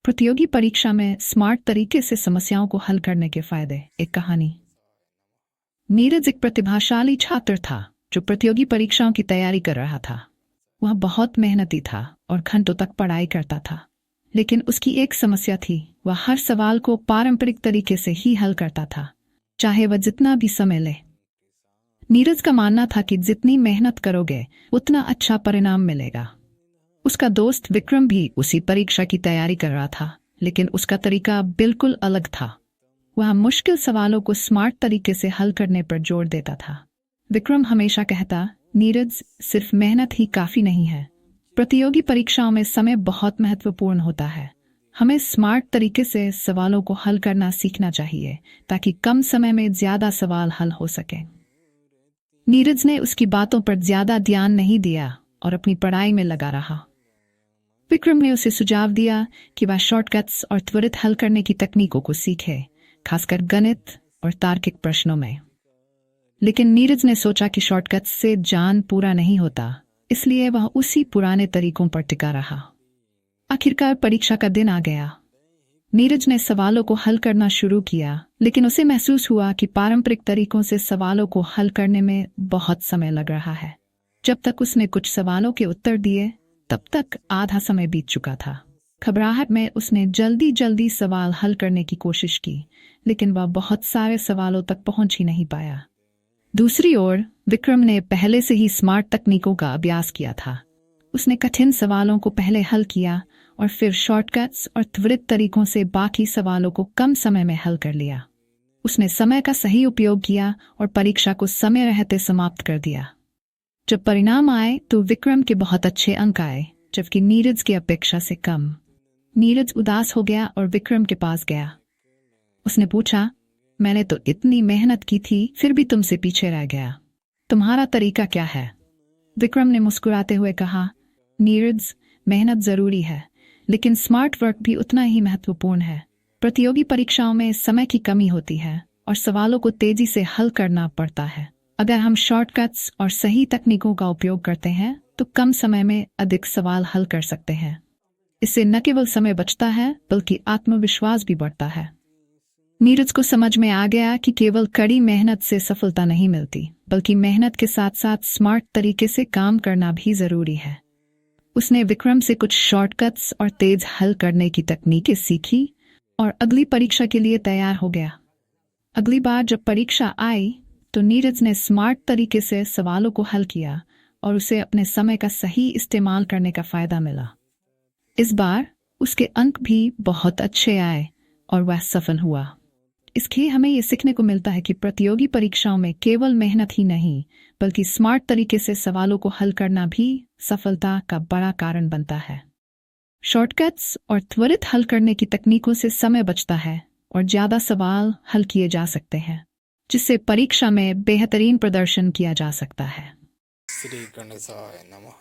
प्रतियोगी परीक्षा में स्मार्ट तरीके से समस्याओं को हल करने के फायदे। एक कहानी। नीरज एक प्रतिभाशाली छात्र था जो प्रतियोगी परीक्षाओं की तैयारी कर रहा था। वह बहुत मेहनती था और घंटों तक पढ़ाई करता था, लेकिन उसकी एक समस्या थी। वह हर सवाल को पारंपरिक तरीके से ही हल करता था, चाहे वह जितना भी समय ले। नीरज का मानना था कि जितनी मेहनत करोगे उतना अच्छा परिणाम मिलेगा। उसका दोस्त विक्रम भी उसी परीक्षा की तैयारी कर रहा था, लेकिन उसका तरीका बिल्कुल अलग था। वह मुश्किल सवालों को स्मार्ट तरीके से हल करने पर जोर देता था। विक्रम हमेशा कहता, नीरज, सिर्फ मेहनत ही काफी नहीं है। प्रतियोगी परीक्षाओं में समय बहुत महत्वपूर्ण होता है। हमें स्मार्ट तरीके से सवालों को हल करना सीखना चाहिए ताकि कम समय में ज्यादा सवाल हल हो सके। नीरज ने उसकी बातों पर ज्यादा ध्यान नहीं दिया और अपनी पढ़ाई में लगा रहा। विक्रम ने उसे सुझाव दिया कि वह शॉर्टकट्स और त्वरित हल करने की तकनीकों को सीखे, खासकर गणित और तार्किक प्रश्नों में। लेकिन नीरज ने सोचा कि शॉर्टकट्स से ज्ञान पूरा नहीं होता, इसलिए वह उसी पुराने तरीकों पर टिका रहा। आखिरकार परीक्षा का दिन आ गया। नीरज ने सवालों को हल करना शुरू किया, लेकिन उसे महसूस हुआ कि पारंपरिक तरीकों से सवालों को हल करने में बहुत समय लग रहा है। जब तक उसने कुछ सवालों के उत्तर दिए, तब तक आधा समय बीत चुका था। घबराहट में उसने जल्दी जल्दी सवाल हल करने की कोशिश की, लेकिन वह बहुत सारे सवालों तक पहुंच ही नहीं पाया। दूसरी ओर विक्रम ने पहले से ही स्मार्ट तकनीकों का अभ्यास किया था। उसने कठिन सवालों को पहले हल किया और फिर शॉर्टकट्स और त्वरित तरीकों से बाकी सवालों को कम समय में हल कर लिया। उसने समय का सही उपयोग किया और परीक्षा को समय रहते समाप्त कर दिया। जब परिणाम आए तो विक्रम के बहुत अच्छे अंक आए, जबकि नीरज की अपेक्षा से कम। नीरज उदास हो गया और विक्रम के पास गया। उसने पूछा, मैंने तो इतनी मेहनत की थी, फिर भी तुमसे पीछे रह गया। तुम्हारा तरीका क्या है? विक्रम ने मुस्कुराते हुए कहा, नीरज, मेहनत जरूरी है, लेकिन स्मार्ट वर्क भी उतना ही महत्वपूर्ण है। प्रतियोगी परीक्षाओं में समय की कमी होती है और सवालों को तेजी से हल करना पड़ता है। अगर हम शॉर्टकट्स और सही तकनीकों का उपयोग करते हैं तो कम समय में अधिक सवाल हल कर सकते हैं। इससे न केवल समय बचता है, बल्कि आत्मविश्वास भी बढ़ता है। नीरज को समझ में आ गया कि केवल कड़ी मेहनत से सफलता नहीं मिलती, बल्कि मेहनत के साथ साथ स्मार्ट तरीके से काम करना भी जरूरी है। उसने विक्रम से कुछ शॉर्टकट्स और तेज हल करने की तकनीकें सीखी और अगली परीक्षा के लिए तैयार हो गया। अगली बार जब परीक्षा आई तो नीरज ने स्मार्ट तरीके से सवालों को हल किया और उसे अपने समय का सही इस्तेमाल करने का फायदा मिला। इस बार उसके अंक भी बहुत अच्छे आए और वह सफल हुआ। इसके हमें ये सीखने को मिलता है कि प्रतियोगी परीक्षाओं में केवल मेहनत ही नहीं, बल्कि स्मार्ट तरीके से सवालों को हल करना भी सफलता का बड़ा कारण बनता है। शॉर्टकट्स और त्वरित हल करने की तकनीकों से समय बचता है और ज्यादा सवाल हल किए जा सकते हैं, जिससे परीक्षा में बेहतरीन प्रदर्शन किया जा सकता है। श्री गणेशाय नमः।